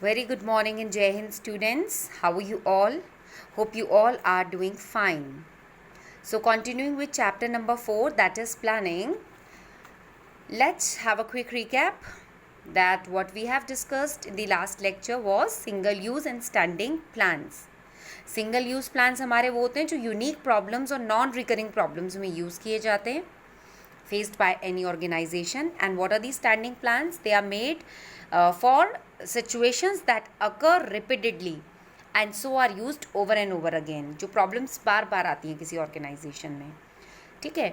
Very good morning and Jai Hind students. How are you all? Hope you all are doing fine. So continuing with chapter number 4, that is planning. Let's have a quick recap that what we have discussed in the last lecture was single use and standing plans. Single use plans हमारे वो होते हैं जो unique problems और non recurring problems में use किए जाते हैं faced by any organization. And what are these standing plans? They are made for situations that occur repeatedly and so are used over and over again. जो problems बार बार आती हैं किसी organisation में, ठीक है.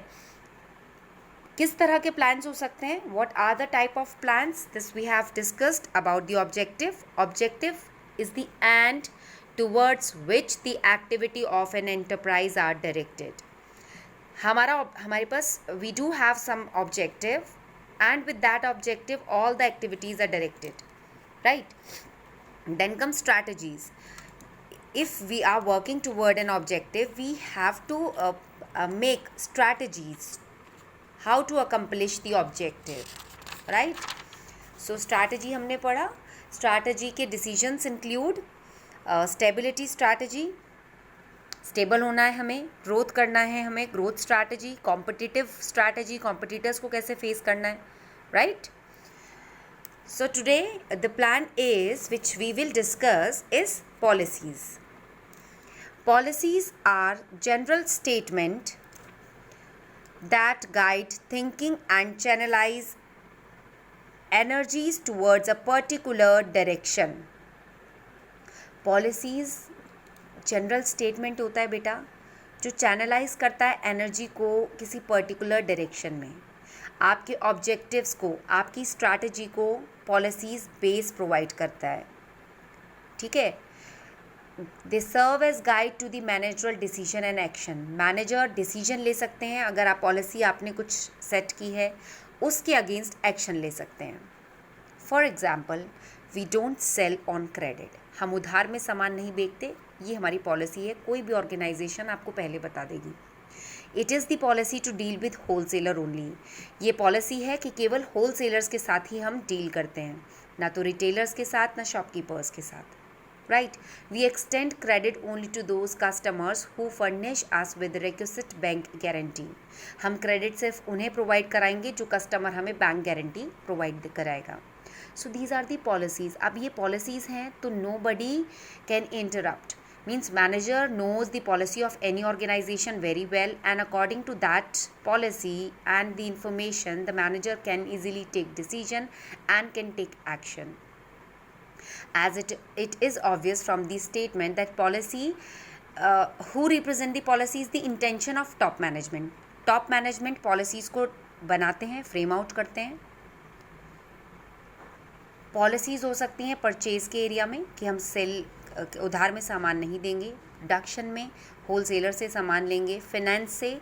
किस तरह के प्लान्स हो सकते हैं? What are the type of plans? This we have discussed about the objective. Objective is the end towards which the activity of an enterprise are directed. हमारे पास we do have some objective and with that objective all the activities are directed, right? Then comes strategies. If we are working toward an objective, we have to make strategies how to accomplish the objective, right? So strategy हमने पढ़ा. Strategy के decisions include stability strategy, stable होना है हमें, growth करना है हमें, growth strategy, competitive strategy, competitors को कैसे फेस करना है, right. So today the plan is which we will discuss is policies. Policies are general statement that guide thinking and channelize energies towards a particular direction. Policies general statement होता है बेटा जो channelise करता है energy को किसी particular direction में. आपके ऑब्जेक्टिव्स को, आपकी स्ट्रैटेजी को पॉलिसीज बेस प्रोवाइड करता है, ठीक है. They serve as guide to the managerial decision and action. Manager decision ले सकते हैं अगर आप पॉलिसी आपने कुछ सेट की है उसके अगेंस्ट एक्शन ले सकते हैं. For example, we don't sell on credit. हम उधार में सामान नहीं बेचते, ये हमारी पॉलिसी है. कोई भी ऑर्गेनाइजेशन आपको पहले बता देगी. It is the policy to deal with wholesaler only. ये पॉलिसी है कि केवल होलसेलर्स के साथ ही हम डील करते हैं, ना तो रिटेलर्स के साथ, ना शॉपकीपर्स के साथ, right. We extend credit only to those customers who furnish us with requisite bank guarantee. हम क्रेडिट सिर्फ उन्हें प्रोवाइड कराएंगे जो कस्टमर हमें बैंक गारंटी प्रोवाइड कराएगा. So these are the policies. अब ये पॉलिसीज़ हैं तो nobody can interrupt. Means manager knows the policy of any organization very well, and according to that policy and the information, the manager can easily take decision and can take action. As it is obvious from the statement that policy, who represent the policy is the intention of top management. Top management policies को बनाते हैं, frame out करते हैं. Policies हो सकती हैं purchase के area में कि हम सेल उधार में सामान नहीं देंगे, प्रोडक्शन में होलसेलर से सामान लेंगे, फाइनेंस से,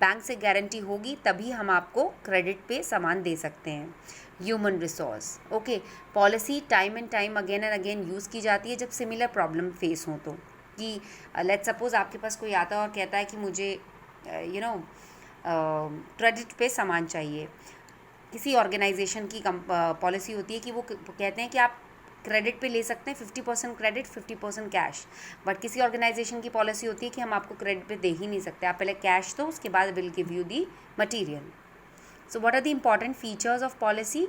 बैंक से गारंटी होगी तभी हम आपको क्रेडिट पे सामान दे सकते हैं. Human resource, okay. Policy time and time again and again use की जाती है जब सिमिलर प्रॉब्लम फेस हो. तो कि लेट्स सपोज आपके पास कोई आता है और कहता है कि मुझे क्रेडिट पे सामान चाहिए. किसी ऑर्गेनाइजेशन की पॉलिसी होती है कि वो कहते हैं कि आप क्रेडिट पे ले सकते हैं 50% क्रेडिट 50% कैश. बट किसी ऑर्गेनाइजेशन की पॉलिसी होती है कि हम आपको क्रेडिट पे दे ही नहीं सकते, आप पहले कैश दो, उसके बाद will give you the material. So what are the important features of policy?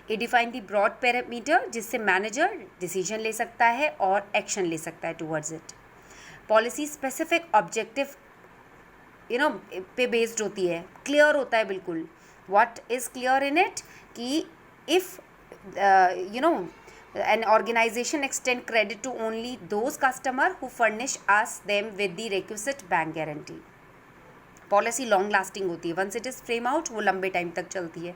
It define the broad parameter जिससे मैनेजर डिसीजन ले सकता है और एक्शन ले सकता है towards it. Policy specific objective पे बेस्ड होती है, क्लियर होता है बिल्कुल. What is clear in it? कि if an organization extend credit to only those customer who furnish us them with the requisite bank guarantee. Policy long lasting होती है. Once it is frame out वो लंबे time तक चलती है.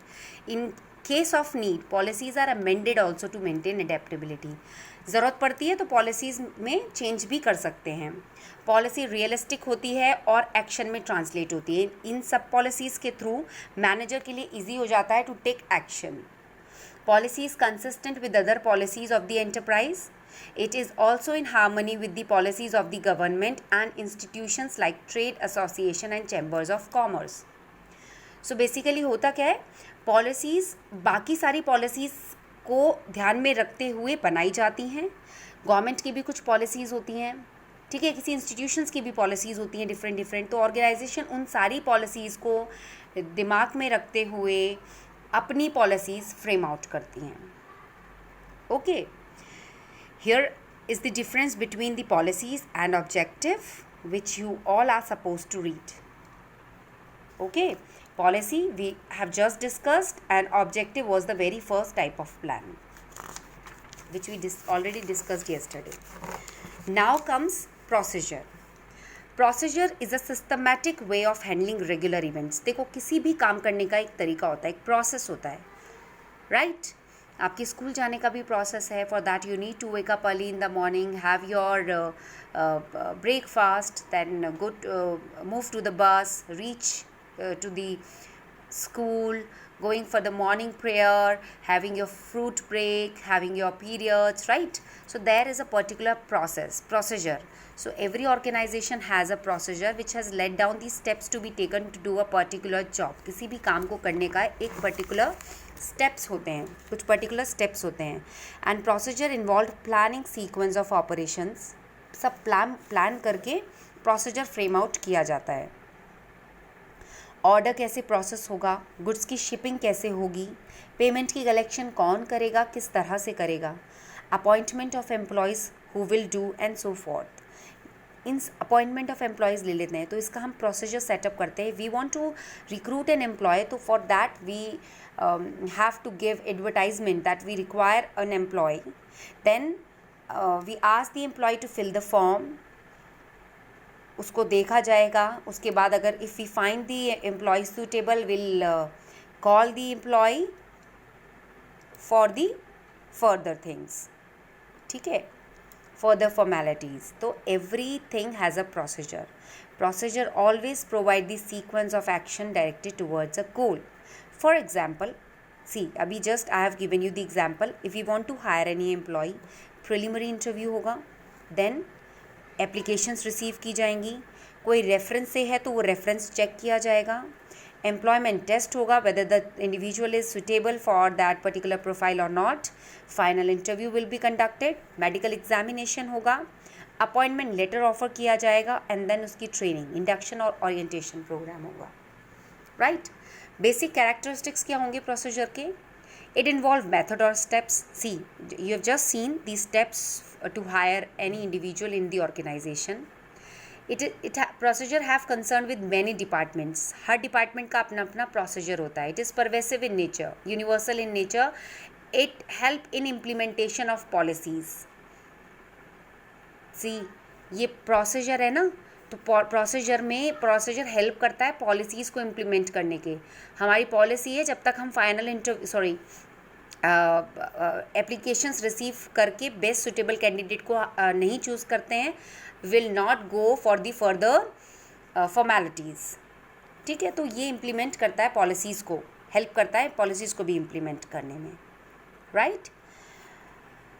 In case of need policies are amended also to maintain adaptability. ज़रूरत पड़ती है तो पॉलिसीज़ में चेंज भी कर सकते हैं. पॉलिसी रियलिस्टिक होती है और एक्शन में ट्रांसलेट होती है. इन सब पॉलिसीज़ के थ्रू मैनेजर के लिए ईजी हो जाता है to take action. Policy is consistent with other policies of the enterprise. It is also in harmony with the policies of the government and institutions like trade association and chambers of commerce. So basically होता क्या है, policies बाकी सारी policies को ध्यान में रखते हुए बनाई जाती हैं। गवर्नमेंट की भी कुछ पॉलिसीज़ होती हैं, ठीक है, किसी इंस्टीट्यूशंस की भी पॉलिसीज़ होती हैं डिफरेंट, तो ऑर्गेनाइजेशन उन सारी पॉलिसीज़ को दिमाग में रखते हुए अपनी पॉलिसीज़ फ्रेम आउट करती हैं। Okay, here is the difference between the policies and objective which you all are supposed to read. Okay, policy we have just discussed and objective was the very first type of plan which we already discussed yesterday. Now comes procedure. Procedure is a systematic way of handling regular events. देखो, किसी भी काम करने का एक तरीका होता है, एक प्रोसेस होता है, राइट? आपके स्कूल जाने का भी प्रोसेस है. For that you need to wake up early in the morning, have your breakfast, then move to the bus, reach to the school, going for the morning prayer, having your fruit break, having your periods, right? So there is a particular procedure. So every organization has a procedure which has laid down the steps to be taken to do a particular job. किसी भी काम को करने का एक particular steps होते हैं, कुछ particular steps होते हैं. And procedure involved planning sequence of operations. सब plan करके procedure frame out किया जाता है. ऑर्डर कैसे प्रोसेस होगा, गुड्स की शिपिंग कैसे होगी, पेमेंट की कलेक्शन कौन करेगा, किस तरह से करेगा, appointment of employees who will do and so forth. In appointment of employees ले लेते हैं तो इसका हम प्रोसीजर सेटअप करते हैं. We want to recruit an employ, तो for that we have to give advertisement that we require an employ. Then we ask the employ to fill the form. उसको देखा जाएगा. उसके बाद अगर if we find the employ suitable, will call the employ for the further things, ठीक है, further formalities. तो everything has a procedure. Procedure always provide the sequence of action directed towards a goal. For example, see अभी just I have given you the example. If you want to hire any employ, preliminary interview होगा, then applications receive की जाएंगी. कोई reference से है तो वो reference check किया जाएगा. एम्प्लॉयमेंट टेस्ट होगा, whether the individual is suitable for that particular profile और not. Final interview will be conducted. Medical examination होगा. अपॉइंटमेंट लेटर ऑफर किया जाएगा एंड देन उसकी ट्रेनिंग, इंडक्शन और ओरिएंटेशन प्रोग्राम होगा, राइट? बेसिक कैरेक्टरिस्टिक्स क्या होंगे प्रोसीजर के? It involved method or steps. See, you have just seen these steps to hire any individual in the organization. Procedure have concern with many departments. Her department का अपना अपना procedure होता है. It is pervasive in nature, universal in nature. It help in implementation of policies. See, ये procedure है ना, तो procedure help करता है पॉलिसीज़ को इम्प्लीमेंट करने के. हमारी पॉलिसी है जब तक हम फाइनल एप्लीकेशंस रिसीव करके बेस्ट सुटेबल कैंडिडेट को नहीं चूज़ करते हैं, will not go for the further formalities, ठीक है. तो ये इम्प्लीमेंट करता है पॉलिसीज़ को, हेल्प करता है पॉलिसीज़ को भी इम्प्लीमेंट करने में, right?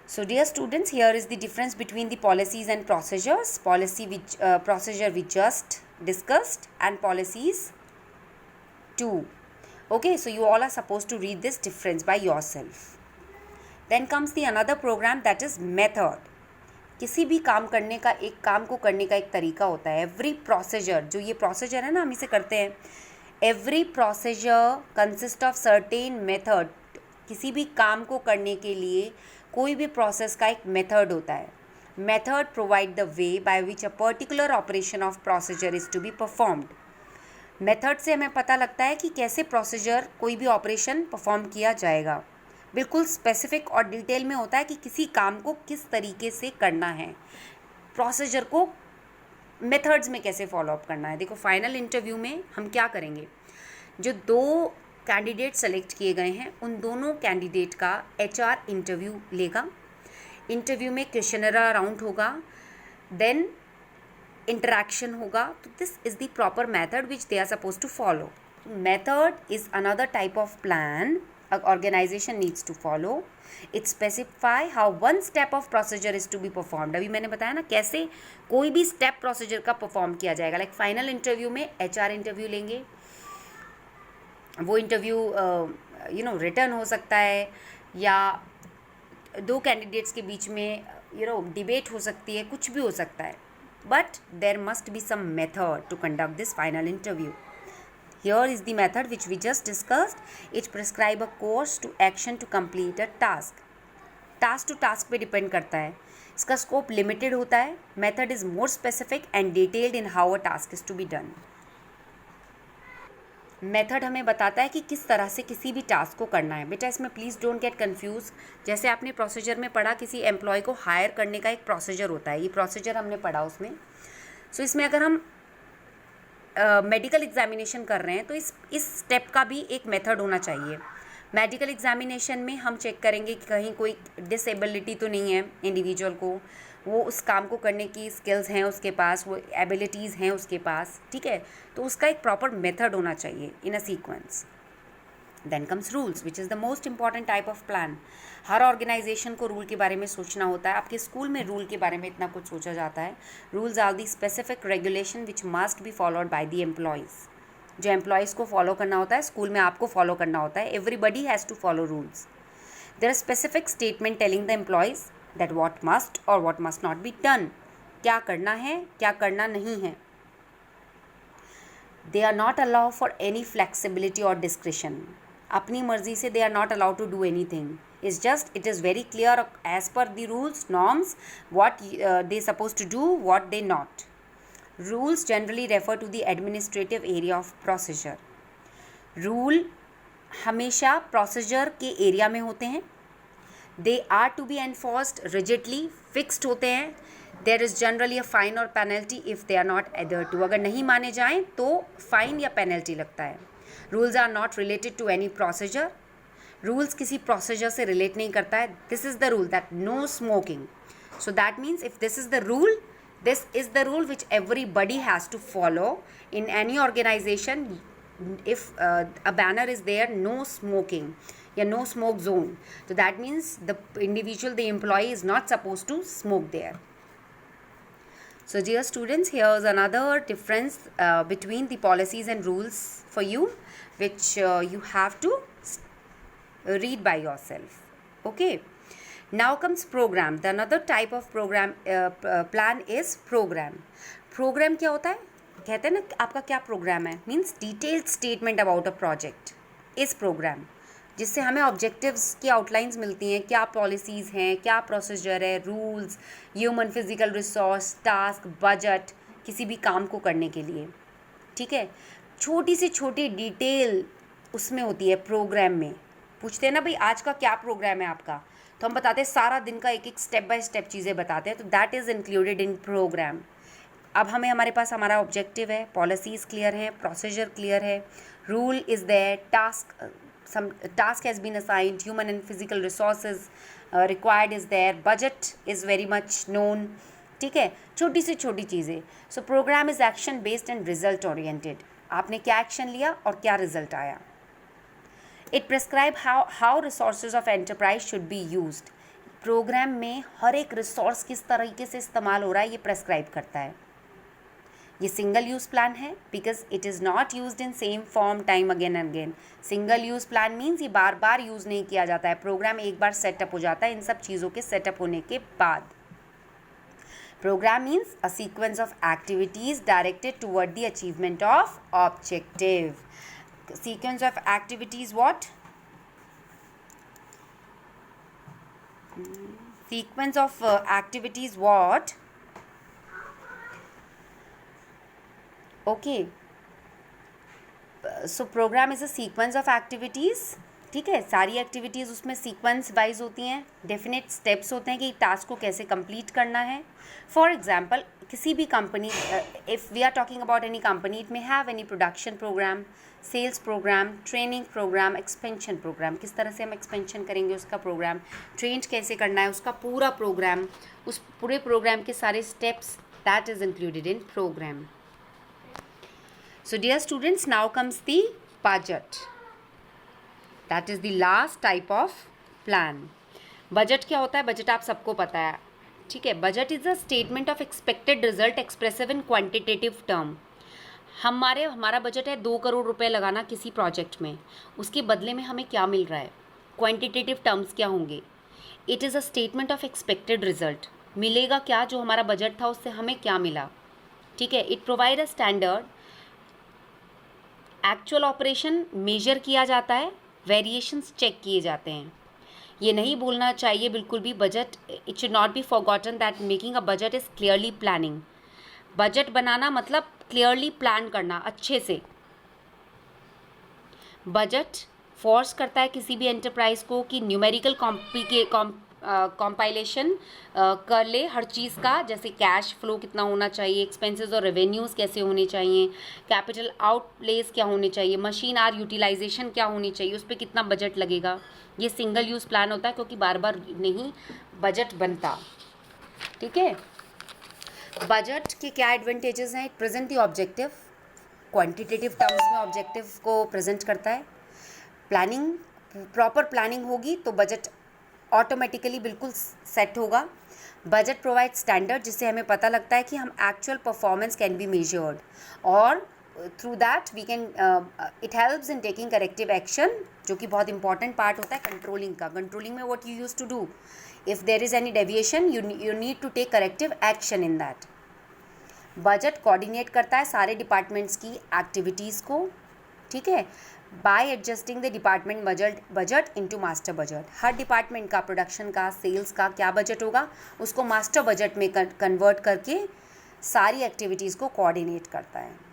So dear students, here is the difference between the policies and procedures. Procedure we just discussed and policies too. Okay, so you all are supposed to read this difference by yourself. Then comes the another program, that is method. किसी भी काम को करने का एक तरीका होता है. Every procedure, जो ये procedure है ना, हम इसे करते हैं. Every procedure consists of certain method. किसी भी काम को करने के लिए कोई भी प्रोसेस का एक मेथड होता है. Method provide the way by which a particular operation of procedure is to be performed. Method से हमें पता लगता है कि कैसे प्रोसीजर, कोई भी ऑपरेशन परफॉर्म किया जाएगा. बिल्कुल स्पेसिफिक और डिटेल में होता है कि किसी काम को किस तरीके से करना है, प्रोसीजर को मेथड्स में कैसे फॉलोअप करना है. देखो, फाइनल इंटरव्यू में हम क्या करेंगे, जो 2 कैंडिडेट सेलेक्ट किए गए हैं उन दोनों कैंडिडेट का HR इंटरव्यू लेगा. इंटरव्यू में क्वेश्चनर राउंड होगा, देन इंटरेक्शन होगा. तो this is the proper method which they are suppose to follow. Method is another type of plan organization needs to follow. It specify how one step of procedure is to be performed. अभी मैंने बताया ना कैसे कोई भी step procedure का perform किया जाएगा. लाइक फाइनल इंटरव्यू में HR इंटरव्यू लेंगे. वो इंटरव्यू रिटर्न हो सकता है या दो कैंडिडेट्स के बीच में डिबेट हो सकती है, कुछ भी हो सकता है, but there must be some method to conduct this final interview. Here is the method which we just discussed. It prescribe a course to action to complete a task. Task to task पे depend करता है. इसका scope limited होता है. Method is more specific and detailed in how a task is to be done. Method हमें बताता है कि किस तरह से किसी भी टास्क को करना है. बेटा इसमें प्लीज़ डोंट गेट कंफ्यूज. जैसे आपने प्रोसीजर में पढ़ा, किसी एम्प्लॉय को हायर करने का एक प्रोसीजर होता है, ये प्रोसीजर हमने पढ़ा उसमें. सो इसमें अगर हम मेडिकल एग्जामिनेशन कर रहे हैं तो इस स्टेप का भी एक मेथड होना चाहिए. मेडिकल एग्जामिनेशन में हम चेक करेंगे कि कहीं कोई डिसेबिलिटी तो नहीं है इंडिविजुअल को, वो उस काम को करने की स्किल्स हैं उसके पास, वो एबिलिटीज़ हैं उसके पास. ठीक है, तो उसका एक प्रॉपर मेथड होना चाहिए in a sequence. Then comes rules which is the most important type of plan. हर ऑर्गेनाइजेशन को रूल के बारे में सोचना होता है. आपके स्कूल में रूल के बारे में इतना कुछ सोचा जाता है. Rules are the specific regulation which must be followed by the employees. जो एम्प्लॉयज़ को फॉलो करना होता है, स्कूल में आपको फॉलो करना होता है. Everybody has to follow rules. There are specific statement telling the employees that what must और what must not be done. क्या करना है, क्या करना नहीं है. They are not allow for any flexibility और डिस्क्रिशन. अपनी मर्जी से they are not allowed to do anything. It is very clear as per the rules norms what they supposed to do, what they not. Rules generally refer to the administrative area of procedure. Rule हमेशा procedure के area में होते हैं. They are to be enforced rigidly, fixed होते हैं. There is generally a fine or penalty if they are not adhered to. अगर नहीं माने जाएं तो फाइन या पेनल्टी लगता है. Rules are not related to any procedure. Rules किसी प्रोसीजर से रिलेट नहीं करता है. This is the rule that no smoking. So that means if this is the rule, this is the rule which everybody has to follow in any organization. If a banner is there, no smoking, yeah, no smoke zone, so that means the individual, the employee is not supposed to smoke there. So dear students, here is another difference between the policies and rules for you, which you have to read by yourself. Okay. Now comes program. The another type of program plan is program. Program क्या होता है? कहते हैं ना आपका क्या programme है, means detailed statement about a project इस प्रोग्राम, जिससे हमें ऑब्जेक्टिव्स की आउटलाइंस मिलती हैं. क्या पॉलिसीज़ हैं, क्या प्रोसीजर है, rules, human physical resource, task, budget, किसी भी काम को करने के लिए. ठीक है, छोटी से छोटी डिटेल उसमें होती है प्रोग्राम में. पूछते हैं ना भाई आज का क्या प्रोग्राम है आपका, तो हम बताते हैं सारा दिन का एक एक स्टेप बाय स्टेप चीज़ें बताते हैं. तो that is included in program. अब हमारे पास हमारा ऑब्जेक्टिव है, पॉलिसीज़ क्लियर है, प्रोसीजर क्लियर है, rule is there, task has been assigned, human and physical resources required is there, budget is very much known. ठीक है, छोटी से छोटी चीज़ें. So programme is action based and result oriented. आपने क्या एक्शन लिया और क्या रिजल्ट आया. It prescribe how resources of enterprise should be used. Programme में हर एक रिसोर्स किस तरीके से इस्तेमाल हो रहा है ये प्रेस्क्राइब करता है. ये सिंगल यूज़ प्लान है because it is not used in same form time again and again. Single use plan means ये बार बार यूज़ नहीं किया जाता है. प्रोग्राम एक बार सेटअप हो जाता है इन सब चीज़ों के सेटअप होने के बाद. Program means a sequence of activities directed toward the achievement of objective. Sequence of activities what? Sequence of activities what? Okay. So program is a sequence of activities. ठीक है, सारी एक्टिविटीज़ उसमें सीक्वेंस वाइज होती हैं. Definite steps होते हैं कि task को कैसे कंप्लीट करना है. फॉर एग्जांपल किसी भी company, if we are talking about any company, it may have any production program, sales program, training program, expansion program. किस तरह से हम एक्सपेंशन करेंगे उसका प्रोग्राम, ट्रेंड कैसे करना है उसका पूरा प्रोग्राम, उस पूरे प्रोग्राम के सारे steps, that is included in program. So dear students, now comes the budget. That is the last type of plan. Budget क्या होता है? बजट आप सबको पता है. ठीक है, budget is a statement of expected result expressive in quantitative term. हमारा बजट है 2 करोड़ रुपए लगाना किसी प्रोजेक्ट में, उसके बदले में हमें क्या मिल रहा है, क्वांटिटेटिव टर्म्स क्या होंगे. It is a statement of expected result, मिलेगा क्या, जो हमारा बजट था उससे हमें क्या मिला, ठीक है। It provide a standard, actual operation measure किया जाता है, वेरिएशंस चेक किए जाते हैं। ये नहीं भूलना चाहिए बिल्कुल भी, budget, it should not be forgotten that making a budget is clearly planning. Budget बनाना मतलब क्लियरली प्लान करना अच्छे से। बजट फोर्स करता है किसी भी एंटरप्राइज को कि न्यूमेरिकल कॉम्पाइलेशन कर ले हर चीज़ का, जैसे कैश फ्लो कितना होना चाहिए, एक्सपेंसेस और रेवेन्यूज़ कैसे होने चाहिए, कैपिटल आउटलेस क्या होने चाहिए, मशीन आर यूटिलाइजेशन क्या होनी चाहिए, उस पर कितना बजट लगेगा। ये सिंगल यूज़ प्लान होता है क्योंकि बार बार नहीं बजट बनता, ठीक है। बजट के क्या एडवांटेजेस हैं? It present the objective, quantitative terms में ऑब्जेक्टिव को प्रेजेंट करता है। प्लानिंग, प्रॉपर प्लानिंग होगी तो बजट ऑटोमेटिकली बिल्कुल सेट होगा। बजट प्रोवाइड स्टैंडर्ड, जिससे हमें पता लगता है कि हम actual performance can be measured, और through that we can, it helps in taking corrective action, जो कि बहुत इंपॉर्टेंट पार्ट होता है कंट्रोलिंग का। कंट्रोलिंग में what you use to do, if there is any deviation you need to take corrective action in that. Budget coordinate करता है सारे डिपार्टमेंट्स की एक्टिविटीज़ को, ठीक है, by adjusting the department budget into master budget. हर department का, production का, सेल्स का क्या बजट होगा उसको मास्टर बजट में कन्वर्ट करके सारी एक्टिविटीज़ को कोऑर्डिनेट करता है।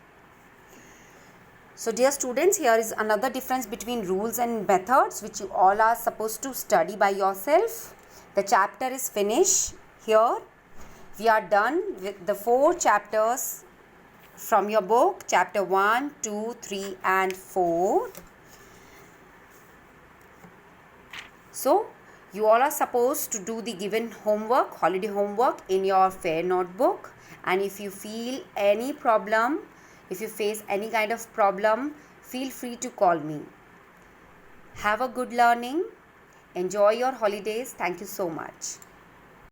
So dear students, here is another difference between rules and methods which you all are supposed to study by yourself. The chapter is finished here. We are done with the 4 chapters from your book, chapter 1, 2, 3 and 4. So you all are supposed to do the given homework, holiday homework, in your fair notebook. And if you feel any problem, if you face any kind of problem, feel free to call me. Have a good learning. Enjoy your holidays. Thank you so much.